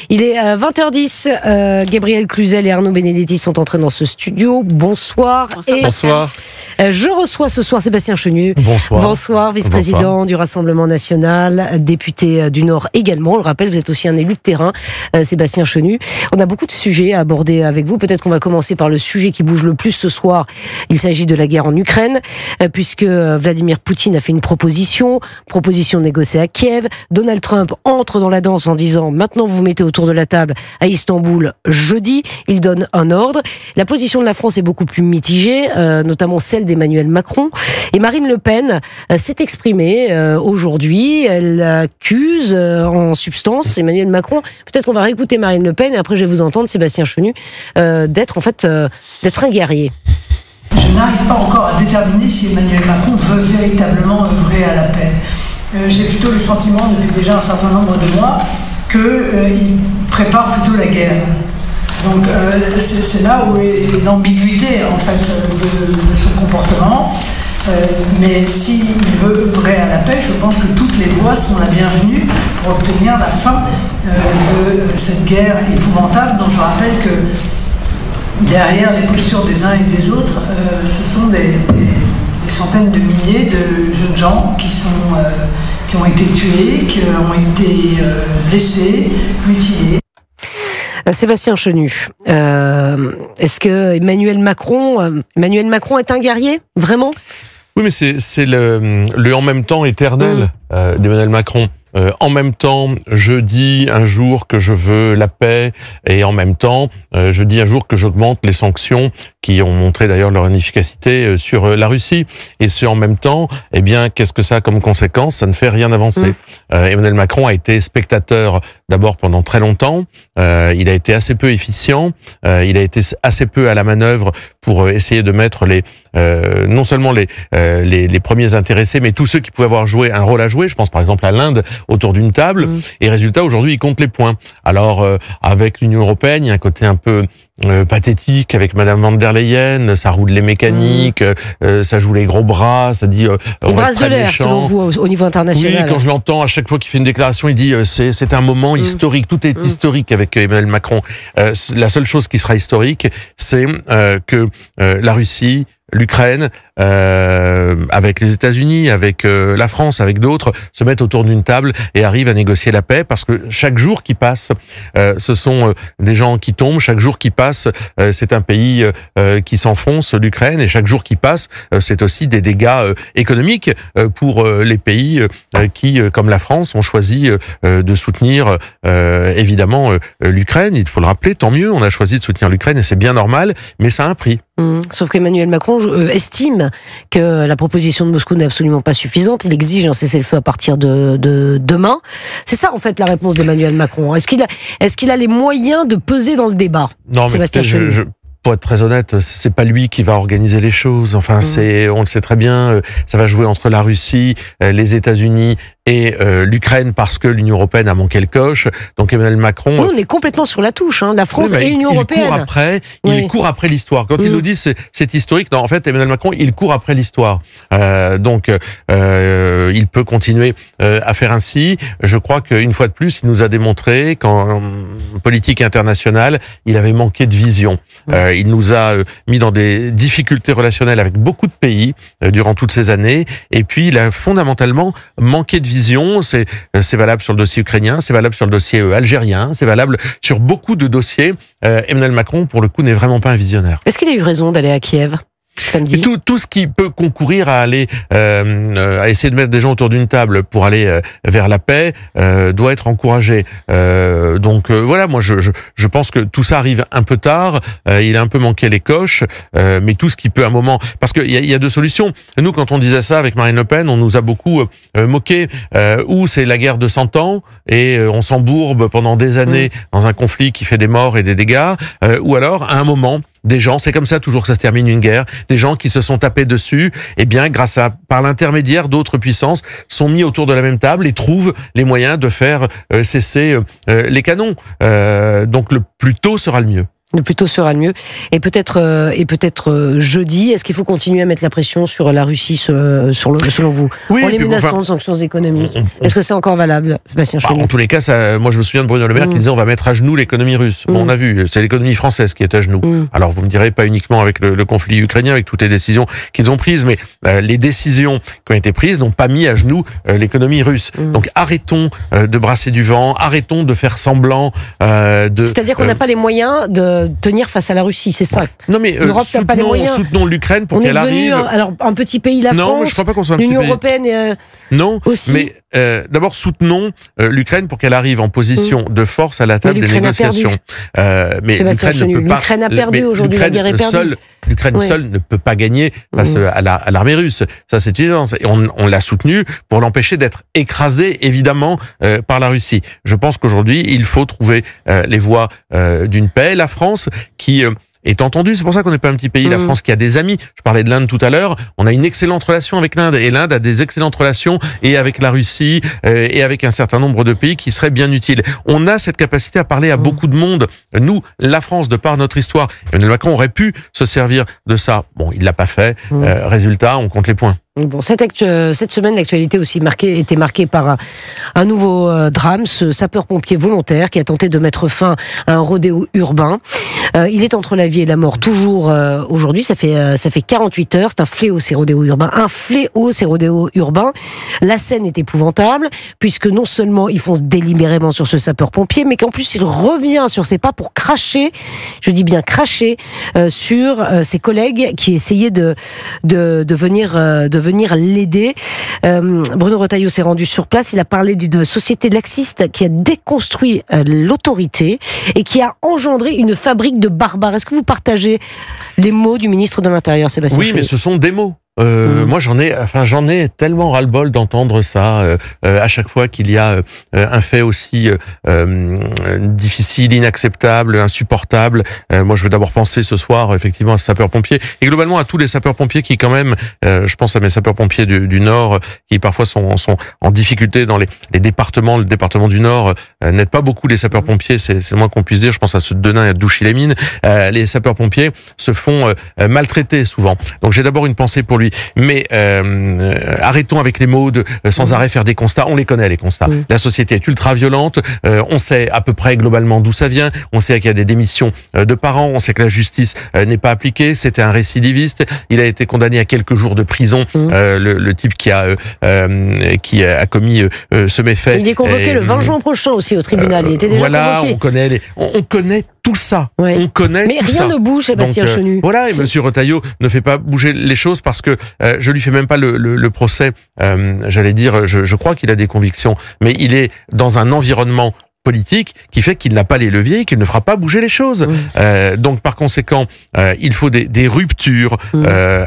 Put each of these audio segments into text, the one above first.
Il est 20h10, Gabriel Cluzel et Arnaud Benedetti sont entrés dans ce studio. Bonsoir. Bonsoir. Je reçois ce soir Sébastien Chenu. Bonsoir. Bonsoir, vice-président du Rassemblement National, député du Nord également. On le rappelle, vous êtes aussi un élu de terrain, Sébastien Chenu. On a beaucoup de sujets à aborder avec vous. Peut-être qu'on va commencer par le sujet qui bouge le plus ce soir. Il s'agit de la guerre en Ukraine, puisque Vladimir Poutine a fait une proposition négociée à Kiev. Donald Trump entre dans la danse en disant « Maintenant, vous vous mettez autour de la table à Istanbul jeudi ». Il donne un ordre. La position de la France est beaucoup plus mitigée, notamment celle d'Emmanuel Macron. Et Marine Le Pen s'est exprimée aujourd'hui. Elle accuse en substance Emmanuel Macron. Peut-être qu'on va réécouter Marine Le Pen et après je vais vous entendre, Sébastien Chenu, d'être un guerrier. Je n'arrive pas encore à déterminer si Emmanuel Macron veut véritablement œuvrer à la paix. J'ai plutôt le sentiment depuis déjà un certain nombre de mois qu'il prépare plutôt la guerre. Donc c'est là où est l'ambiguïté en fait de son comportement. Mais s'il veut œuvrer à la paix, je pense que toutes les voies sont la bienvenue pour obtenir la fin de cette guerre épouvantable dont je rappelle que derrière les postures des uns et des autres, ce sont des centaines de milliers de jeunes gens qui ont été tués, qui ont été blessés, mutilés. Sébastien Chenu, est-ce que Emmanuel Macron est un guerrier, vraiment ? Oui, mais c'est le en même temps éternel d'Emmanuel Macron. En même temps, je dis un jour que je veux la paix, et en même temps, je dis un jour que j'augmente les sanctions qui ont montré d'ailleurs leur inefficacité sur la Russie. Et ce en même temps, eh bien, qu'est-ce que ça a comme conséquence ? Ça ne fait rien avancer. Emmanuel Macron a été spectateur d'abord pendant très longtemps. Il a été assez peu efficient. Il a été assez peu à la manœuvre pour essayer de mettre non seulement les premiers intéressés, mais tous ceux qui pouvaient avoir joué un rôle à jouer. Je pense par exemple à l'Inde autour d'une table. Et résultat, aujourd'hui, il compte les points. Alors, avec l'Union européenne, il y a un côté un peu pathétique avec Madame van der Leyen, ça roule les mécaniques, ça joue les gros bras, ça dit on brasse de l'air selon vous au niveau international. Oui, quand je l'entends à chaque fois qu'il fait une déclaration, il dit c'est un moment historique, tout est historique avec Emmanuel Macron. La seule chose qui sera historique, c'est que la Russie, l'Ukraine, avec les États-Unis, avec la France, avec d'autres, se mettent autour d'une table et arrivent à négocier la paix, parce que chaque jour qui passe, ce sont des gens qui tombent, chaque jour qui passe, c'est un pays qui s'enfonce, l'Ukraine, et chaque jour qui passe, c'est aussi des dégâts économiques pour les pays qui, comme la France, ont choisi de soutenir évidemment l'Ukraine. Il faut le rappeler, tant mieux, on a choisi de soutenir l'Ukraine et c'est bien normal, mais ça a un prix. Sauf qu'Emmanuel Macron estime que la proposition de Moscou n'est absolument pas suffisante. Il exige un cessez-le-feu à partir de demain. C'est ça en fait la réponse d'Emmanuel Macron. Est-ce qu'il a les moyens de peser dans le débat ? Non, Sébastien Chenu. Pour être très honnête, c'est pas lui qui va organiser les choses. Enfin, on le sait très bien, ça va jouer entre la Russie, les États-Unis et l'Ukraine, parce que l'Union européenne a manqué le coche. Donc Emmanuel Macron... Nous, on est complètement sur la touche, la France et l'Union européenne. Il court après l'histoire. Quand il nous dit c'est historique, non, en fait, Emmanuel Macron, il court après l'histoire. Donc, il peut continuer à faire ainsi. Je crois qu'une fois de plus, il nous a démontré qu'en politique internationale, il avait manqué de vision. Il nous a mis dans des difficultés relationnelles avec beaucoup de pays durant toutes ces années. Et puis, il a fondamentalement manqué de vision. C'est valable sur le dossier ukrainien, c'est valable sur le dossier algérien, c'est valable sur beaucoup de dossiers. Emmanuel Macron, pour le coup, n'est vraiment pas un visionnaire. Est-ce qu'il a eu raison d'aller à Kiev samedi ? Tout ce qui peut concourir à aller à essayer de mettre des gens autour d'une table pour aller vers la paix doit être encouragé. Donc voilà, moi je pense que tout ça arrive un peu tard. Il a un peu manqué les coches, mais tout ce qui peut à un moment, parce qu'il y a deux solutions. Nous, quand on disait ça avec Marine Le Pen, on nous a beaucoup moqué. Ou c'est la guerre de 100 ans et on s'embourbe pendant des années dans un conflit qui fait des morts et des dégâts. Ou alors à un moment, des gens, c'est comme ça toujours que ça se termine une guerre, des gens qui se sont tapés dessus, eh bien, par l'intermédiaire d'autres puissances, sont mis autour de la même table et trouvent les moyens de faire cesser les canons. Donc le plus tôt sera le mieux. Le plus tôt sera le mieux. Et peut-être jeudi, est-ce qu'il faut continuer à mettre la pression sur la Russie selon vous, Oui, en les menaçant de sanctions économiques? Est-ce que c'est encore valable, Sébastien Chenu? En tous les cas, moi je me souviens de Bruno Le Maire qui disait on va mettre à genoux l'économie russe. Bon, on a vu, c'est l'économie française qui est à genoux. Alors vous me direz pas uniquement avec le conflit ukrainien, avec toutes les décisions qu'ils ont prises, mais les décisions qui ont été prises n'ont pas mis à genoux l'économie russe. Donc arrêtons de brasser du vent, arrêtons de faire semblant C'est-à-dire qu'on n'a pas les moyens de tenir face à la Russie, c'est ça? Non mais soutenons l'Ukraine pour qu'elle arrive. Alors un petit pays, la France. Non, je crois pas qu'on soit un petit pays. L'Union européenne. Non, aussi. Mais d'abord soutenons l'Ukraine pour qu'elle arrive en position de force à la table des négociations. Mais l'Ukraine a perdu aujourd'hui, la guerre est perdue. L'Ukraine seule ne peut pas gagner face à l'armée russe. Ça, c'est évident. Et on l'a soutenu pour l'empêcher d'être écrasé, évidemment, par la Russie. Je pense qu'aujourd'hui, il faut trouver les voies d'une paix. La France, qui est entendue, c'est pour ça qu'on n'est pas un petit pays. La France qui a des amis. Je parlais de l'Inde tout à l'heure. On a une excellente relation avec l'Inde. Et l'Inde a des excellentes relations et avec la Russie et avec un certain nombre de pays qui seraient bien utiles. On a cette capacité à parler à beaucoup de monde. Nous, la France, de par notre histoire, Emmanuel Macron aurait pu se servir de ça. Bon, il l'a pas fait. Résultat, on compte les points. Bon, cette semaine, l'actualité aussi était marquée par un nouveau drame, ce sapeur-pompier volontaire qui a tenté de mettre fin à un rodéo urbain. Il est entre la vie et la mort toujours aujourd'hui. Ça fait 48 heures. C'est un fléau, ces rodéos urbains. Un fléau, ces rodéos urbains. La scène est épouvantable puisque non seulement il fonce délibérément sur ce sapeur-pompier, mais qu'en plus il revient sur ses pas pour cracher, je dis bien cracher, sur ses collègues qui essayaient de venir l'aider. Bruno Retailleau s'est rendu sur place. Il a parlé d'une société laxiste qui a déconstruit l'autorité et qui a engendré une fabrique de barbares. Est-ce que vous partagez les mots du ministre de l'Intérieur, Sébastien Chenu? Oui, mais ce sont des mots. Moi, j'en ai tellement ras-le-bol d'entendre ça à chaque fois qu'il y a un fait aussi difficile, inacceptable, insupportable. Moi, je veux d'abord penser ce soir effectivement à ce sapeur-pompier et globalement à tous les sapeurs-pompiers qui, quand même, je pense à mes sapeurs-pompiers du Nord qui parfois sont en difficulté dans les départements. Le département du Nord n'aide pas beaucoup les sapeurs-pompiers, c'est le moins qu'on puisse dire. Je pense à ceux de Denain et à Douchy-les-Mines. Les sapeurs-pompiers se font maltraiter souvent. Donc, j'ai d'abord une pensée pour lui. Mais arrêtons avec les mots de sans arrêt faire des constats. On les connaît, les constats. La société est ultra violente. On sait à peu près globalement d'où ça vient. On sait qu'il y a des démissions de parents. On sait que la justice n'est pas appliquée. C'était un récidiviste. Il a été condamné à quelques jours de prison. Le type qui a commis ce méfait. Il est convoqué le 20 juin prochain aussi au tribunal. Il était déjà convoqué. On connaît tout ça. Ouais. On connaît mais tout rien ça. Ne bouge, Sébastien Chenu. Voilà, et Monsieur Retailleau ne fait pas bouger les choses parce que je lui fais même pas le procès. J'allais dire, je crois qu'il a des convictions, mais il est dans un environnement politique qui fait qu'il n'a pas les leviers, qu'il ne fera pas bouger les choses. Donc par conséquent, il faut des ruptures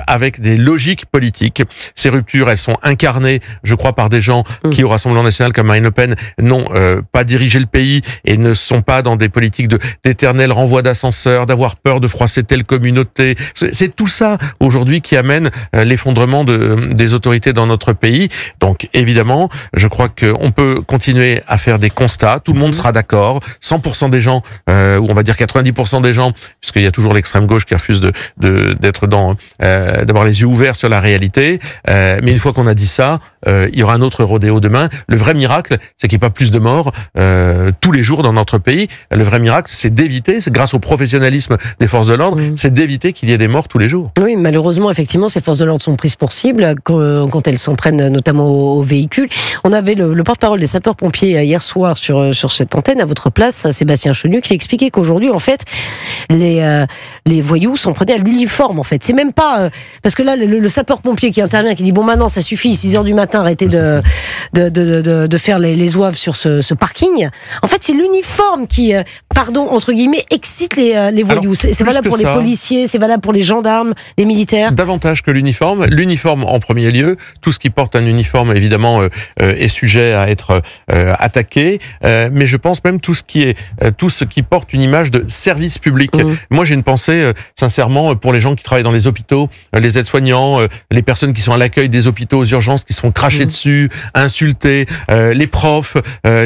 avec des logiques politiques. Ces ruptures, elles sont incarnées, je crois, par des gens qui, au Rassemblement national, comme Marine Le Pen, n'ont pas dirigé le pays et ne sont pas dans des politiques d'éternel renvoi d'ascenseur, d'avoir peur de froisser telle communauté. C'est tout ça aujourd'hui qui amène l'effondrement des autorités dans notre pays. Donc évidemment, je crois qu'on peut continuer à faire des constats. Tout le monde sera d'accord. 100% des gens, ou on va dire 90% des gens, puisqu'il y a toujours l'extrême gauche qui refuse d'être d'avoir les yeux ouverts sur la réalité. Mais une fois qu'on a dit ça, il y aura un autre rodéo demain. Le vrai miracle, c'est qu'il n'y ait pas plus de morts tous les jours dans notre pays. Le vrai miracle, c'est d'éviter, c'est grâce au professionnalisme des forces de l'ordre, c'est d'éviter qu'il y ait des morts tous les jours. Oui, malheureusement, effectivement, ces forces de l'ordre sont prises pour cible quand elles s'en prennent notamment aux véhicules. On avait le porte-parole des sapeurs-pompiers hier soir sur cette antenne à votre place, Sébastien Chenu, qui expliquait qu'aujourd'hui, en fait, les voyous s'en prenaient à l'uniforme, en fait. C'est même pas parce que là, le sapeur-pompier qui intervient, qui dit bon, maintenant, ça suffit, 6h du matin, arrêtez de faire les ouaves sur ce parking. En fait, c'est l'uniforme qui, pardon, entre guillemets, excite les voyous. C'est valable pour les policiers, c'est valable pour les gendarmes, les militaires. Davantage que l'uniforme. L'uniforme en premier lieu. Tout ce qui porte un uniforme, évidemment, est sujet à être attaqué. Mais je pense même tout ce qui porte une image de service public. Moi, j'ai une pensée, sincèrement, pour les gens qui travaillent dans les hôpitaux, les aides-soignants, les personnes qui sont à l'accueil des hôpitaux aux urgences, qui sont crachées dessus, insultées, les profs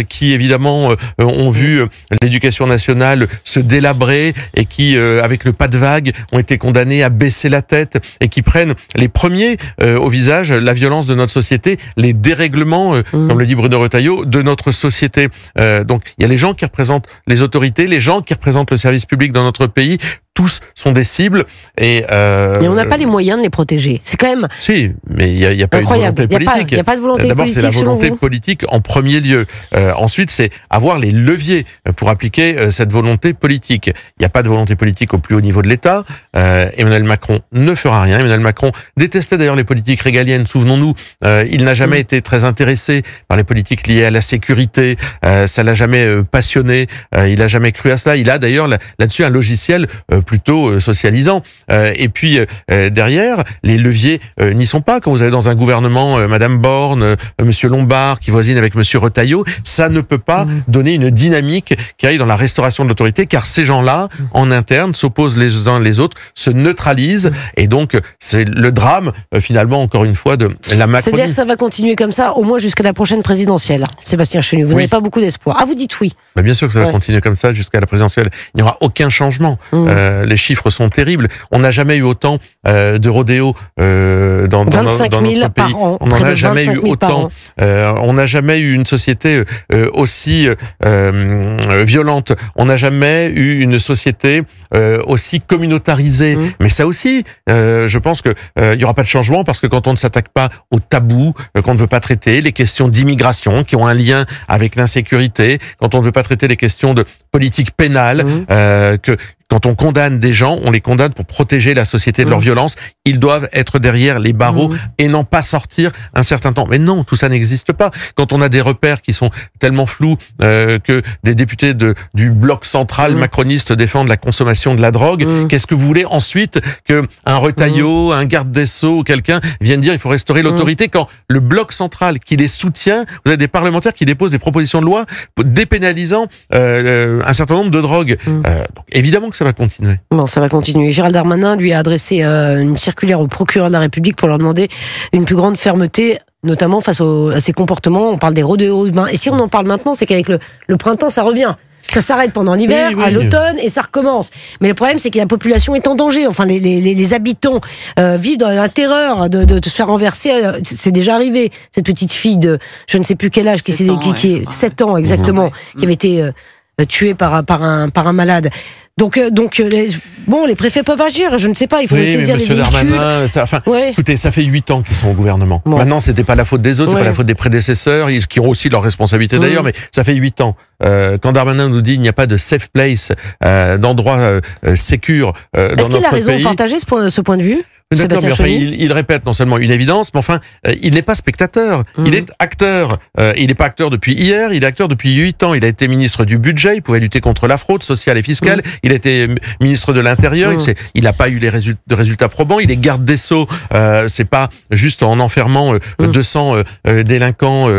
qui, évidemment, ont vu l'éducation nationale nationale se délabrer et qui, avec le pas de vague, ont été condamnés à baisser la tête et qui prennent les premiers au visage la violence de notre société, les dérèglements, comme le dit Bruno Retailleau, de notre société. Donc il y a les gens qui représentent les autorités, les gens qui représentent le service public dans notre pays. Tous sont des cibles et on n'a pas les moyens de les protéger. C'est quand même... Si, mais il n'y a pas eu de volonté politique. Il n'y a pas de volonté D'abord, politique. c'est la volonté politique en premier lieu. Ensuite, c'est avoir les leviers pour appliquer cette volonté politique. Il n'y a pas de volonté politique au plus haut niveau de l'État. Emmanuel Macron ne fera rien. Emmanuel Macron détestait d'ailleurs les politiques régaliennes. Souvenons-nous, il n'a jamais été très intéressé par les politiques liées à la sécurité. Ça l'a jamais passionné. Il n'a jamais cru à cela. Il a d'ailleurs là-dessus un logiciel plutôt socialisant. Et puis derrière, les leviers n'y sont pas. Quand vous avez dans un gouvernement Madame Borne, Monsieur Lombard qui voisine avec Monsieur Retailleau, ça ne peut pas donner une dynamique qui aille dans la restauration de l'autorité, car ces gens-là, en interne, s'opposent les uns les autres, se neutralisent, et donc c'est le drame finalement encore une fois de la Macronie. C'est-à-dire que ça va continuer comme ça au moins jusqu'à la prochaine présidentielle. Sébastien Chenu, vous n'avez pas beaucoup d'espoir. Ah, vous dites oui. Bah bien sûr que ça va continuer comme ça jusqu'à la présidentielle. Il n'y aura aucun changement. Les chiffres sont terribles. On n'a jamais eu autant de rodéos dans notre pays. On n'en a jamais eu autant. On n'a jamais eu une société aussi violente. On n'a jamais eu une société aussi communautarisée. Mais ça aussi, je pense que il y aura pas de changement, parce que quand on ne s'attaque pas aux tabous qu'on ne veut pas traiter, les questions d'immigration qui ont un lien avec l'insécurité, quand on ne veut pas traiter les questions de politique pénale, que quand on condamne des gens, on les condamne pour protéger la société de leur violence. Ils doivent être derrière les barreaux et n'en pas sortir un certain temps. Mais non, tout ça n'existe pas. Quand on a des repères qui sont tellement flous que des députés du bloc central macroniste défendent la consommation de la drogue, qu'est-ce que vous voulez ensuite qu'un Retailleau, un garde des Sceaux ou quelqu'un vienne dire il faut restaurer l'autorité, quand le bloc central qui les soutient, vous avez des parlementaires qui déposent des propositions de loi dépénalisant un certain nombre de drogues. Donc évidemment que ça va continuer. Bon, ça va continuer. Gérald Darmanin lui a adressé une circulaire au procureur de la République pour leur demander une plus grande fermeté, notamment face à ces comportements. On parle des rodéos humains. Et si on en parle maintenant, c'est qu'avec le printemps, ça revient. Ça s'arrête pendant l'hiver, à l'automne, et ça recommence. Mais le problème, c'est que la population est en danger. Enfin, les habitants vivent dans la terreur de se faire renverser. C'est déjà arrivé. Cette petite fille de je ne sais plus quel âge, qui est 7 ans exactement, qui avait été tuée par un malade. Donc les préfets peuvent agir, je ne sais pas, il faut saisir les véhicules. Darmanin, écoutez, ça fait 8 ans qu'ils sont au gouvernement. Maintenant, c'était pas la faute des autres, c'est pas la faute des prédécesseurs, qui ont aussi leurs responsabilités d'ailleurs, mais ça fait 8 ans. Quand Darmanin nous dit il n'y a pas de safe place, d'endroit sécure dans notre pays. Est-ce qu'il a raison de partager ce point de vue ? Il répète non seulement une évidence, mais enfin, il n'est pas spectateur, il est acteur. Il n'est pas acteur depuis hier, il est acteur depuis 8 ans. Il a été ministre du budget, il pouvait lutter contre la fraude sociale et fiscale. Il a été ministre de l'Intérieur, il n'a pas eu les résultats probants. Il est garde des Sceaux, c'est pas juste en enfermant 200 délinquants,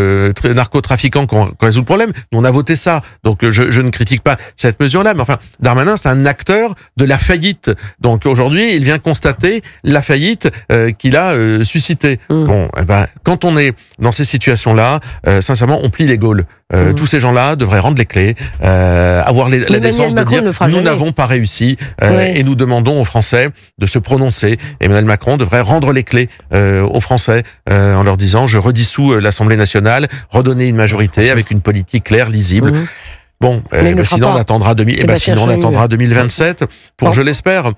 narcotrafiquants qu'on résout le problème. Nous, on a voté ça, donc je ne critique pas cette mesure-là, mais enfin, Darmanin, c'est un acteur de la faillite. Donc aujourd'hui, il vient constater la faillite qu'il a suscité. Bon, quand on est dans ces situations-là, sincèrement, on plie les gaules. Tous ces gens-là devraient rendre les clés, avoir la décence de dire nous n'avons pas réussi et nous demandons aux Français de se prononcer. Emmanuel Macron devrait rendre les clés aux Français en leur disant je redissous l'Assemblée nationale, redonner une majorité avec une politique claire, lisible. Bon, sinon on attendra 2027 pour, je l'espère,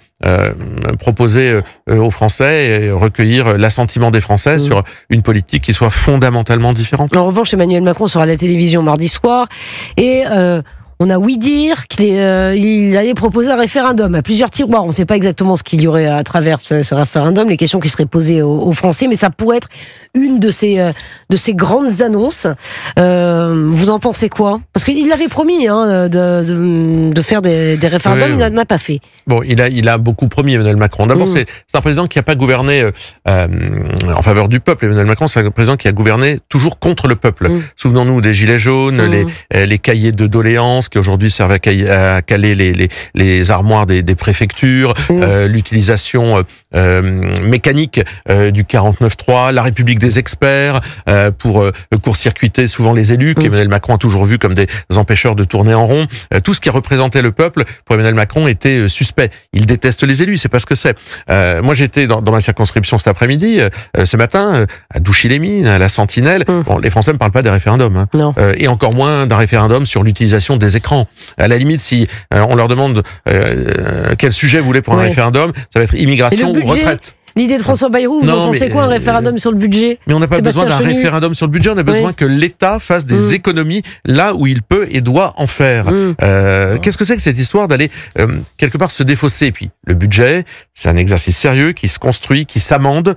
proposer aux Français et recueillir l'assentiment des Français sur une politique qui soit fondamentalement différente. En revanche, Emmanuel Macron sera à la télévision mardi soir et on a ouï dire qu'il allait proposer un référendum à plusieurs tiroirs. On ne sait pas exactement ce qu'il y aurait à travers ce référendum, les questions qui seraient posées aux Français, mais ça pourrait être une de ces grandes annonces. Vous en pensez quoi ? Parce qu'il avait promis de faire des référendums, il n'en a pas fait. Bon, il a beaucoup promis, Emmanuel Macron. D'abord, c'est un président qui n'a pas gouverné en faveur du peuple. Emmanuel Macron, c'est un président qui a gouverné toujours contre le peuple. Souvenons-nous des gilets jaunes, les cahiers de doléances, puissances qui aujourd'hui servent à caler les armoires des préfectures, l'utilisation mécanique du 49.3, la République des experts pour court-circuiter souvent les élus, qu'Emmanuel Macron a toujours vu comme des empêcheurs de tourner en rond. Tout ce qui représentait le peuple, pour Emmanuel Macron, était suspect. Il déteste les élus, c'est pas ce que c'est. Moi, j'étais dans ma circonscription cet après-midi, ce matin, à Douchy-les-Mines, à la Sentinelle. Bon, les Français ne parlent pas des référendums, hein. Non. Et encore moins d'un référendum sur l'utilisation des écrans. À la limite, si on leur demande quel sujet vous voulez pour un référendum, ça va être immigration ou retraite. L'idée de François Bayrou, vous en pensez quoi, un référendum sur le budget? Mais on n'a pas besoin d'un référendum sur le budget, on a besoin que l'État fasse des économies là où il peut et doit en faire. Qu'est-ce que c'est que cette histoire d'aller quelque part se défausser? Et puis, le budget, c'est un exercice sérieux qui se construit, qui s'amende.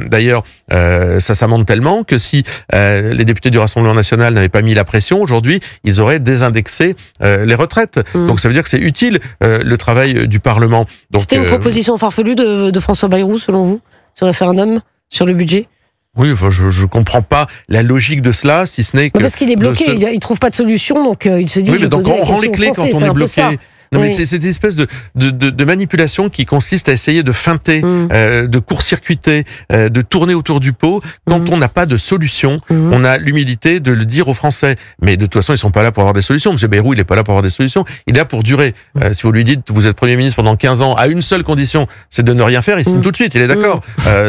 D'ailleurs, ça s'amende tellement que si les députés du Rassemblement national n'avaient pas mis la pression, aujourd'hui, ils auraient désindexé les retraites. Donc ça veut dire que c'est utile, le travail du Parlement. C'était une proposition farfelue de François Bayrou, selon vous, sur le référendum, sur le budget? Oui, enfin, je comprends pas la logique de cela, si ce n'est que... Parce qu'il est bloqué, il trouve pas de solution, donc il se dit... Oui, mais donc on rend les clés quand on est bloqué. Non, mais c'est cette espèce de manipulation qui consiste à essayer de feinter, de court-circuiter, de tourner autour du pot. Quand on n'a pas de solution, on a l'humilité de le dire aux Français. Mais de toute façon, ils sont pas là pour avoir des solutions. Monsieur Bayrou, il est pas là pour avoir des solutions. Il est là pour durer. Si vous lui dites, vous êtes Premier ministre pendant 15 ans, à une seule condition, c'est de ne rien faire, il signe tout de suite, il est d'accord.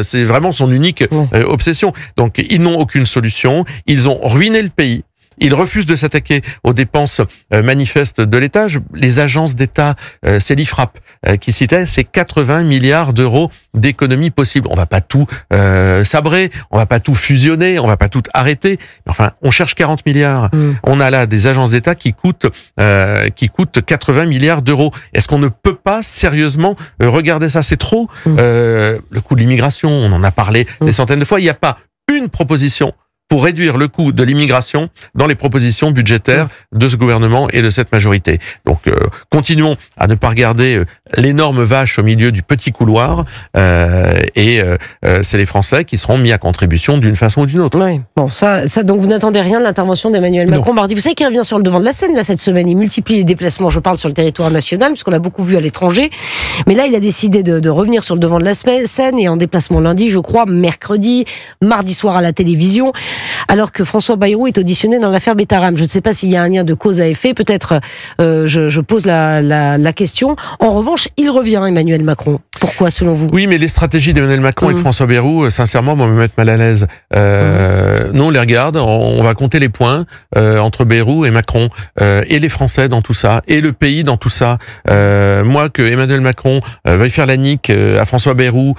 C'est vraiment son unique obsession. Donc, ils n'ont aucune solution. Ils ont ruiné le pays. Ils refusent de s'attaquer aux dépenses manifestes de l'État. Les agences d'État, c'est l'IFRAP qui citait, c'est 80 milliards d'euros d'économies possibles. On va pas tout sabrer, on va pas tout fusionner, on va pas tout arrêter. Enfin, on cherche 40 milliards. On a là des agences d'État qui coûtent 80 milliards d'euros. Est-ce qu'on ne peut pas sérieusement regarder ça? C'est trop. Le coût de l'immigration, on en a parlé des centaines de fois. Il n'y a pas une proposition pour réduire le coût de l'immigration dans les propositions budgétaires de ce gouvernement et de cette majorité. Donc, continuons à ne pas regarder l'énorme vache au milieu du petit couloir, c'est les Français qui seront mis à contribution d'une façon ou d'une autre. Oui, bon, ça, donc vous n'attendez rien de l'intervention d'Emmanuel Macron mardi. Vous savez qu'il revient sur le devant de la scène là cette semaine. Il multiplie les déplacements. Je parle sur le territoire national, puisqu'on l'a beaucoup vu à l'étranger. Mais là, il a décidé de revenir sur le devant de la scène et en déplacement lundi, je crois, mercredi, mardi soir à la télévision. Alors que François Bayrou est auditionné dans l'affaire Betaram. Je ne sais pas s'il y a un lien de cause à effet. Peut-être je pose la question. En revanche, il revient, Emmanuel Macron. Pourquoi, selon vous? Oui, mais les stratégies d'Emmanuel Macron et de François Bayrou, sincèrement, me mettent mal à l'aise. Nous, on les regarde, on va compter les points entre Bayrou et Macron, et les Français dans tout ça, et le pays dans tout ça. Moi, que Emmanuel Macron veuille faire la nique à François Bayrou,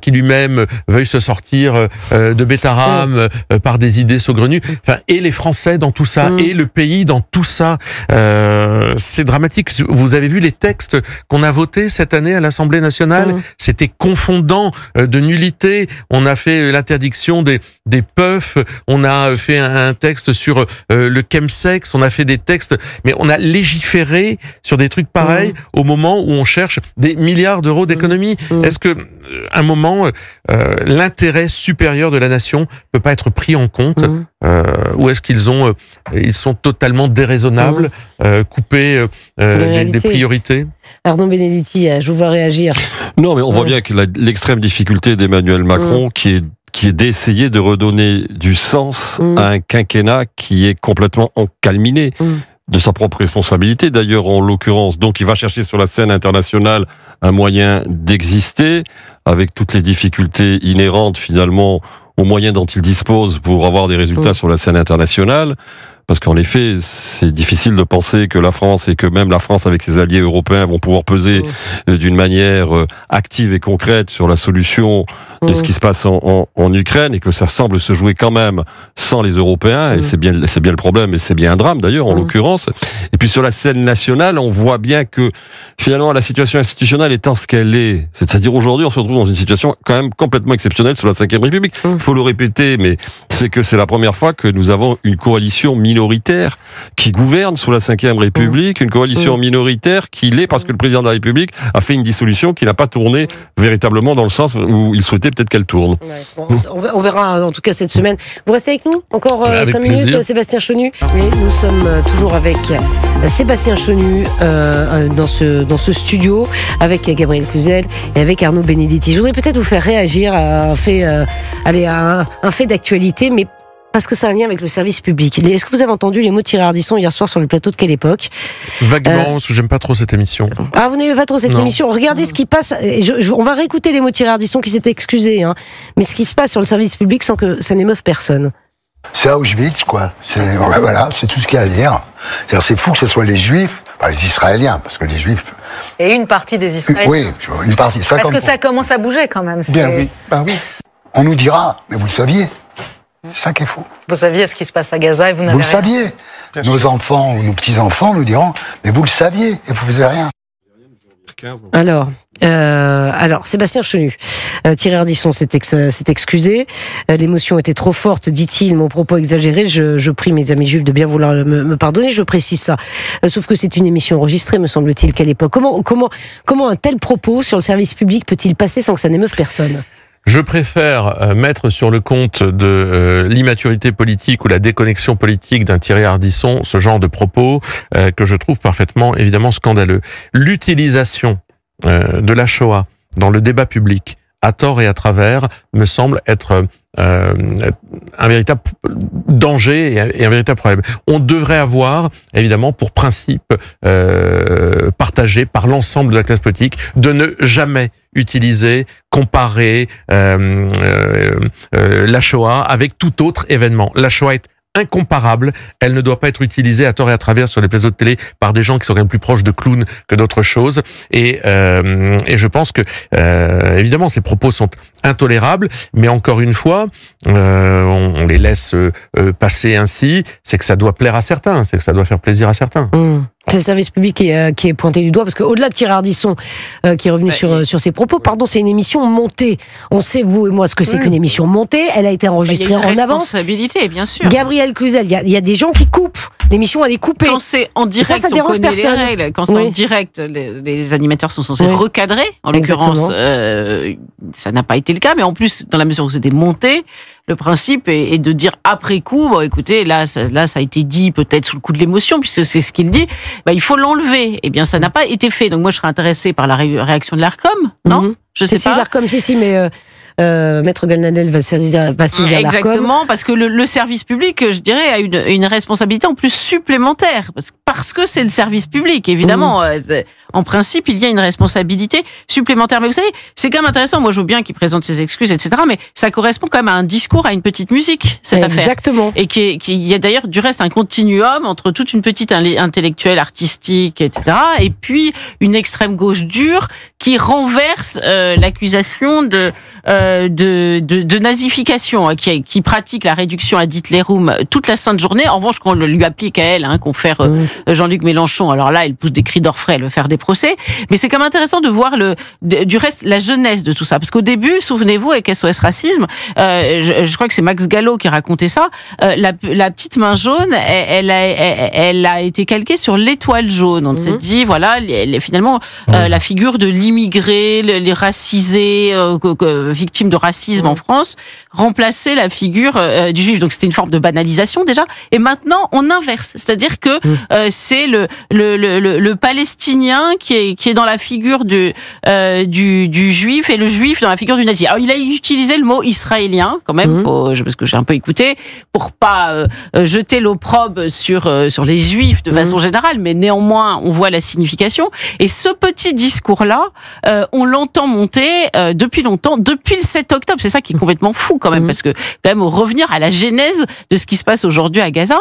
qui lui-même veuille se sortir de Betaram par des idées saugrenues, enfin, et les Français dans tout ça, et le pays dans tout ça, c'est dramatique. Vous avez vu les textes qu'on a votés cette année à l'Assemblée nationale? C'était confondant de nullité. On a fait l'interdiction des puffs, on a fait un texte sur le chemsex, on a fait des textes, mais on a légiféré sur des trucs pareils au moment où on cherche des milliards d'euros d'économies. Est-ce que, un moment, l'intérêt supérieur de la nation peut pas être pris en compte, ou est-ce qu'ils sont totalement déraisonnables, coupés des priorités? Arnaud Benedetti, je vous vois réagir. Non, mais on voit bien que l'extrême difficulté d'Emmanuel Macron, qui est d'essayer de redonner du sens à un quinquennat qui est complètement encalminé de sa propre responsabilité, d'ailleurs, en l'occurrence. Donc, il va chercher sur la scène internationale un moyen d'exister, avec toutes les difficultés inhérentes, finalement, aux moyens dont il dispose pour avoir des résultats sur la scène internationale. Parce qu'en effet, c'est difficile de penser que la France et que même la France avec ses alliés européens vont pouvoir peser d'une manière active et concrète sur la solution de ce qui se passe en Ukraine, et que ça semble se jouer quand même sans les Européens, et c'est bien le problème, et c'est bien un drame d'ailleurs en l'occurrence. Et puis sur la scène nationale, on voit bien que finalement la situation institutionnelle étant ce qu'elle est, c'est-à-dire aujourd'hui on se retrouve dans une situation quand même complètement exceptionnelle sur la Ve République. Il faut le répéter, mais c'est que c'est la première fois que nous avons une coalition minoritaire minoritaire qui gouverne sous la Ve République, une coalition minoritaire qui l'est parce que le président de la République a fait une dissolution qui n'a pas tourné véritablement dans le sens où il souhaitait peut-être qu'elle tourne. Ouais, bon, on verra en tout cas cette semaine. Vous restez avec nous encore 5 minutes, Sébastien Chenu. Et nous sommes toujours avec Sébastien Chenu dans ce studio, avec Gabriel Cluzel et avec Arnaud Benedetti. Je voudrais peut-être vous faire réagir à un fait d'actualité, mais parce que ça a un lien avec le service public. Est-ce que vous avez entendu les mots de Thierry Ardisson hier soir sur le plateau de Quelle Époque ? Vaguement, parce que j'aime pas trop cette émission. Ah, vous n'aimez pas trop cette émission ? Regardez ce qui passe. On va réécouter les mots de Thierry Ardisson qui s'est excusé. Mais ce qui se passe sur le service public sans que ça n'émeuve personne. C'est Auschwitz, quoi. Voilà, c'est tout ce qu'il y a à dire. C'est fou que ce soit les Juifs, les Israéliens, parce que les Juifs... Et une partie des Israéliens. Oui, une partie. Parce que ça commence à bouger quand même. Bien oui, oui. On nous dira, mais vous le saviez. C'est ça qui est faux. Vous saviez ce qui se passe à Gaza et vous n'avez Vous le rien. saviez. Nos enfants ou nos petits-enfants nous diront, mais vous le saviez et vous faisiez rien. Alors, Sébastien Chenu, Thierry Ardisson s'est excusé. L'émotion était trop forte, dit-il, mon propos exagéré. Je prie mes amis juifs de bien vouloir me pardonner. Je précise ça. Sauf que c'est une émission enregistrée, me semble-t-il. Quelle époque ? Comment un tel propos sur le service public peut-il passer sans que ça n'émeuve personne ? Je préfère mettre sur le compte de l'immaturité politique ou la déconnexion politique d'un Thierry Ardisson ce genre de propos que je trouve parfaitement, évidemment, scandaleux. L'utilisation de la Shoah dans le débat public, à tort et à travers, me semble être un véritable danger et un véritable problème. On devrait avoir, évidemment, pour principe partagé par l'ensemble de la classe politique, de ne jamais utiliser, comparer la Shoah avec tout autre événement. La Shoah est incomparable, elle ne doit pas être utilisée à tort et à travers sur les plateaux de télé par des gens qui sont quand même plus proches de clowns que d'autres choses. Et je pense que, évidemment, ces propos sont intolérables, mais encore une fois, on les laisse passer ainsi, c'est que ça doit plaire à certains, c'est que ça doit faire plaisir à certains. C'est le service public qui est pointé du doigt, parce qu'au-delà de Thierry Ardisson, qui est revenu sur ses propos, c'est une émission montée. On sait, vous et moi, ce que c'est qu'une émission montée. Elle a été enregistrée en avance. Responsabilité, bien sûr. Gabriel Cluzel, il y a des gens qui coupent. L'émission, elle est coupée. Quand c'est en direct, ça on dérange connaît personne. les règles. Quand c'est en direct, les animateurs sont censés recadrer. En l'occurrence, ça n'a pas été le cas. Mais en plus, dans la mesure où c'était monté, le principe est de dire après coup, bon, écoutez, là, ça a été dit peut-être sous le coup de l'émotion, puisque c'est ce qu'il dit, il faut l'enlever. Eh bien, ça n'a pas été fait. Donc moi, je serais intéressée par la réaction de l'ARCOM, non ? Je sais pas. L'ARCOM, mais Maître Golnadel va saisir l'ARCOM. Exactement, parce que le service public, je dirais, a une responsabilité en plus supplémentaire, parce que c'est le service public, évidemment. En principe, il y a une responsabilité supplémentaire. Mais vous savez, c'est quand même intéressant. Moi, je veux bien qu'il présente ses excuses, etc. Mais ça correspond quand même à un discours, à une petite musique, cette affaire. Exactement. Et il y a d'ailleurs, du reste, un continuum entre toute une petite intellectuelle, artistique, etc. Et puis, une extrême gauche dure qui renverse l'accusation de nazification, qui pratique la réduction ad Hitlerum toute la sainte journée. En revanche, qu'on lui applique à elle, confère Jean-Luc Mélenchon, alors là, elle pousse des cris d'orfraie, elle veut faire des procès. Mais c'est quand même intéressant de voir du reste la jeunesse de tout ça. Parce qu'au début, souvenez-vous, avec SOS Racisme, je crois que c'est Max Gallo qui racontait ça, la petite main jaune, elle a été calquée sur l'étoile jaune. On s'est dit, voilà, finalement, la figure de l'immigré, les racisés, victimes de racisme en France, remplacer la figure du juif. Donc c'était une forme de banalisation déjà. Et maintenant on inverse, c'est-à-dire que c'est le Palestinien qui est dans la figure du juif et le juif dans la figure du nazi. Alors il a utilisé le mot israélien quand même, parce que j'ai un peu écouté, pour pas jeter l'opprobre sur les juifs de façon générale, mais néanmoins on voit la signification. Et ce petit discours-là, on l'entend monter depuis longtemps, depuis le 7 octobre. C'est ça qui est complètement fou quand même, parce que quand même revenir à la genèse de ce qui se passe aujourd'hui à Gaza,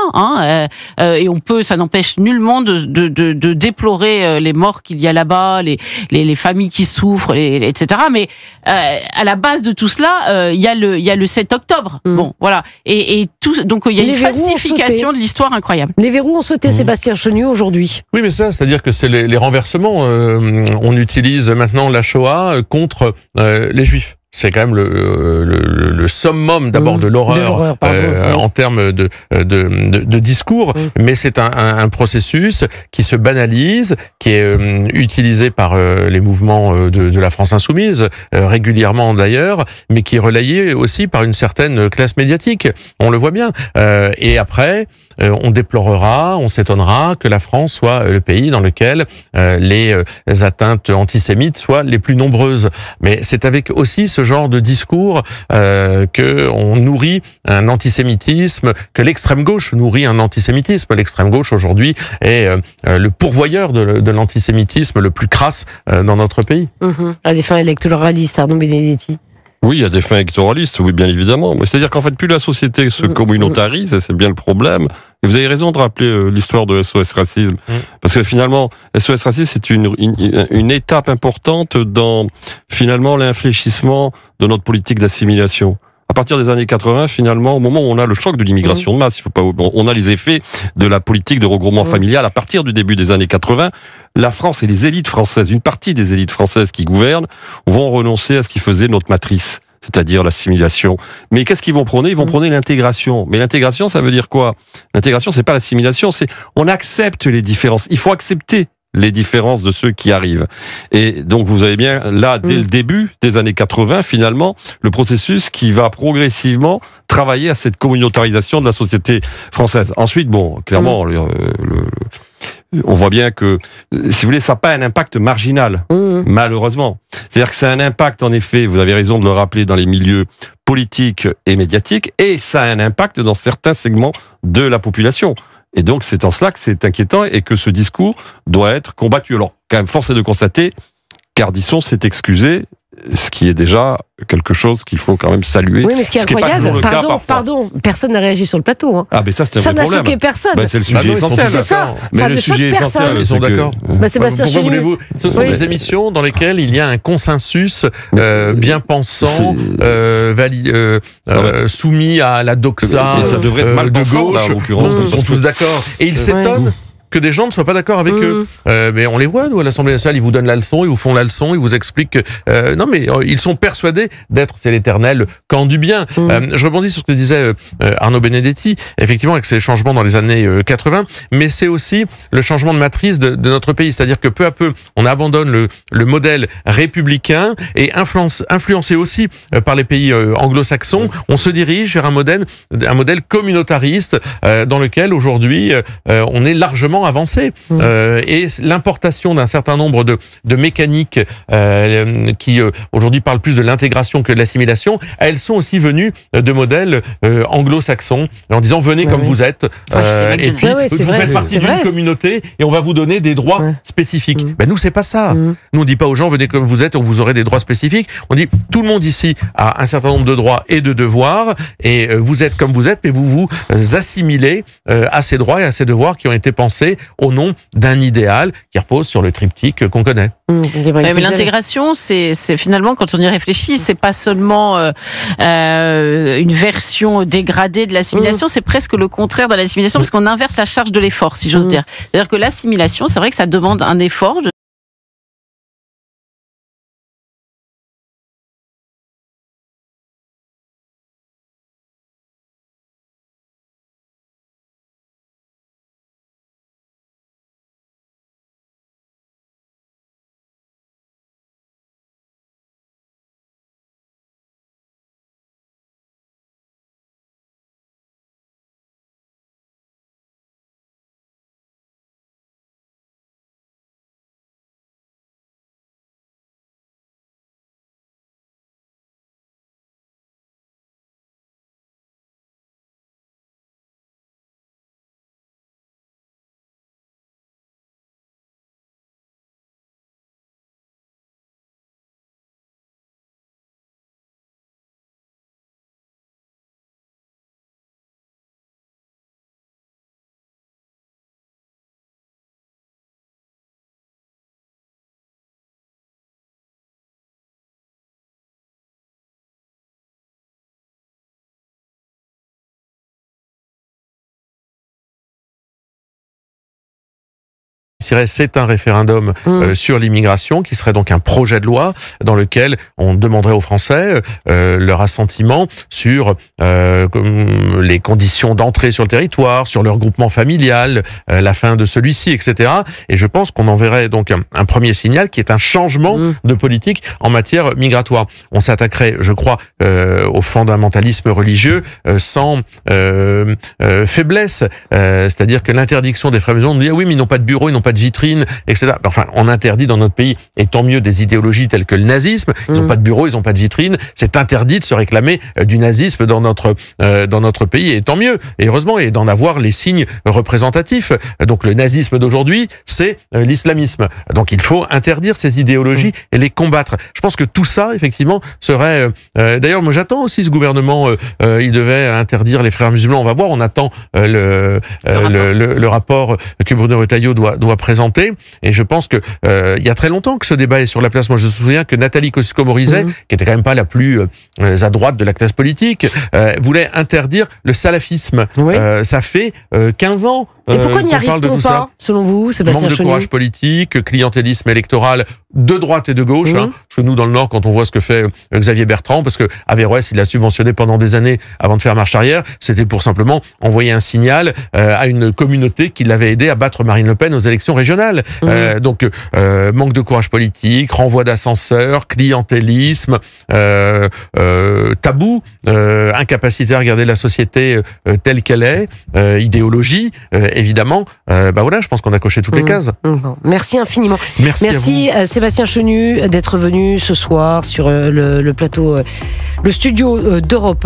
et ça n'empêche nullement de déplorer les morts qu'il y a là-bas, les familles qui souffrent, etc. Mais à la base de tout cela, il y a le 7 octobre. Bon, voilà. Et tout, donc il y a une falsification de l'histoire incroyable. Les verrous ont sauté, Sébastien Chenu, aujourd'hui. Oui, mais ça, c'est-à-dire que c'est les renversements. On utilise maintenant la Shoah contre les Juifs. c'est quand même le summum d'abord de l'horreur en termes de discours, mais c'est un processus qui se banalise, qui est utilisé par les mouvements de la France insoumise, régulièrement d'ailleurs, mais qui est relayé aussi par une certaine classe médiatique. On le voit bien. Et après, on déplorera, on s'étonnera que la France soit le pays dans lequel les atteintes antisémites soient les plus nombreuses. Mais c'est avec aussi ce genre de discours que on nourrit un antisémitisme, que l'extrême gauche nourrit un antisémitisme. L'extrême gauche aujourd'hui est le pourvoyeur de l'antisémitisme le plus crasse dans notre pays. À des fins électoralistes, Arnaud Benedetti. Oui, il y a des fins électoralistes, oui, bien évidemment. Mais c'est-à-dire qu'en fait, plus la société se communautarise, et c'est bien le problème. Et vous avez raison de rappeler l'histoire de SOS Racisme. Parce que finalement, SOS Racisme, c'est une étape importante dans, finalement, l'infléchissement de notre politique d'assimilation. À partir des années 80, finalement, au moment où on a le choc de l'immigration de masse, on a les effets de la politique de regroupement familial. À partir du début des années 80, la France et les élites françaises, une partie des élites françaises qui gouvernent, vont renoncer à ce qui faisait notre matrice, c'est-à-dire l'assimilation. Mais qu'est-ce qu'ils vont prôner? Ils vont prôner l'intégration. Mais l'intégration, ça veut dire quoi? L'intégration, c'est pas l'assimilation, c'est on accepte les différences. Il faut accepter les différences de ceux qui arrivent. Et donc, vous avez bien, là, dès le début des années 80, finalement, le processus qui va progressivement travailler à cette communautarisation de la société française. Ensuite, bon, clairement, on voit bien que, si vous voulez, ça n'a pas un impact marginal, malheureusement. C'est-à-dire que ça a un impact, en effet, vous avez raison de le rappeler, dans les milieux politiques et médiatiques, et ça a un impact dans certains segments de la population. Et donc, c'est en cela que c'est inquiétant et que ce discours doit être combattu. Alors, quand même, force est de constater qu'Ardisson s'est excusé, ce qui est déjà quelque chose qu'il faut quand même saluer. Oui, mais ce qui est incroyable, pardon, personne n'a réagi sur le plateau. Hein. Ah, mais ça, c'est un vrai problème. Ça n'a choqué personne. Ben, c'est le sujet essentiel. C'est ça. Mais ça le ne sujet choque personne. essentiel, Ils sont d'accord. Sébastien Pourquoi Chenu. voulez-vous? Ce sont des émissions dans lesquelles il y a un consensus bien pensant, soumis à la doxa mais ça devrait être mal de pensant, gauche. là, en l'occurrence. Ils sont tous d'accord. Et ils s'étonnent que des gens ne soient pas d'accord avec eux. Mais on les voit, nous, à l'Assemblée nationale, ils vous donnent la leçon, ils vous font la leçon, ils vous expliquent que... non, mais ils sont persuadés d'être, c'est l'éternel camp du bien. Je rebondis sur ce que disait Arnaud Benedetti, effectivement, avec ces changements dans les années 80, mais c'est aussi le changement de matrice de notre pays. C'est-à-dire que peu à peu, on abandonne le modèle républicain et influencé aussi par les pays anglo-saxons, on se dirige vers un modèle communautariste dans lequel, aujourd'hui, on est largement avancé. Et l'importation d'un certain nombre de mécaniques qui aujourd'hui parlent plus de l'intégration que de l'assimilation, elles sont aussi venues de modèles anglo-saxons, en disant venez comme vous êtes, et puis vous faites partie d'une communauté et on va vous donner des droits spécifiques. Ben nous, c'est pas ça. Nous, on dit pas aux gens venez comme vous êtes, on vous aurez des droits spécifiques. On dit tout le monde ici a un certain nombre de droits et de devoirs, et vous êtes comme vous êtes, mais vous vous assimilez à ces droits et à ces devoirs qui ont été pensés au nom d'un idéal qui repose sur le triptyque qu'on connaît. Mais l'intégration, c'est finalement, quand on y réfléchit, c'est pas seulement une version dégradée de l'assimilation, c'est presque le contraire de l'assimilation, parce qu'on inverse la charge de l'effort, si j'ose dire. C'est-à-dire que l'assimilation, c'est vrai que ça demande un effort sortirait, c'est un référendum sur l'immigration, qui serait donc un projet de loi dans lequel on demanderait aux Français leur assentiment sur les conditions d'entrée sur le territoire, sur leur groupement familial, la fin de celui-ci, etc. Et je pense qu'on enverrait donc un premier signal qui est un changement de politique en matière migratoire. On s'attaquerait, je crois, au fondamentalisme religieux sans faiblesse. C'est-à-dire que l'interdiction des frères musulmans, on dit oui, mais ils n'ont pas de bureau, ils n'ont pas de vitrine, etc. Enfin, on interdit dans notre pays, et tant mieux, des idéologies telles que le nazisme. Ils n'ont pas de bureau, ils n'ont pas de vitrine. C'est interdit de se réclamer du nazisme dans notre pays, et tant mieux, et heureusement, et d'en avoir les signes représentatifs. Donc le nazisme d'aujourd'hui, c'est l'islamisme. Donc il faut interdire ces idéologies et les combattre. Je pense que tout ça, effectivement, serait... D'ailleurs, moi j'attends aussi ce gouvernement, il devait interdire les frères musulmans. On va voir, on attend le rapport que Bruno Retailleau doit présenter. Et je pense que il y a très longtemps que ce débat est sur la place. Moi, je me souviens que Nathalie Kosciusko-Morizet, qui était quand même pas la plus à droite de la classe politique, voulait interdire le salafisme. Oui. Ça fait 15 ans. Et pourquoi n'y arrive-t-on pas, selon vous, Sébastien Chenu ? Manque de courage politique, clientélisme électoral de droite et de gauche. Parce que nous, dans le Nord, quand on voit ce que fait Xavier Bertrand, parce que Averroès, il a subventionné pendant des années avant de faire marche arrière, c'était pour simplement envoyer un signal à une communauté qui l'avait aidé à battre Marine Le Pen aux élections régionales. Donc, manque de courage politique, renvoi d'ascenseur, clientélisme, tabou, incapacité à regarder la société telle qu'elle est, idéologie, évidemment. Voilà, je pense qu'on a coché toutes les cases. Bon, merci infiniment. Merci Sébastien Chenu d'être venu ce soir sur le plateau, le studio d'Europe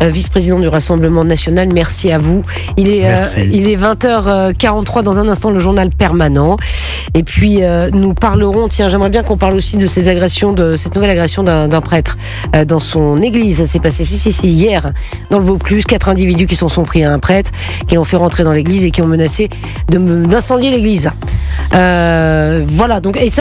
1, vice-président du Rassemblement National. Merci à vous. Il est 20h43, dans un instant le journal permanent. Et puis nous parlerons, j'aimerais bien qu'on parle aussi de ces agressions, de cette nouvelle agression d'un prêtre dans son église. Ça s'est passé hier dans le Vaucluse. 4 individus qui s'en sont pris à un prêtre, qui l'ont fait rentrer dans l'église et qui ont menacé d'incendier l'église. Voilà, donc...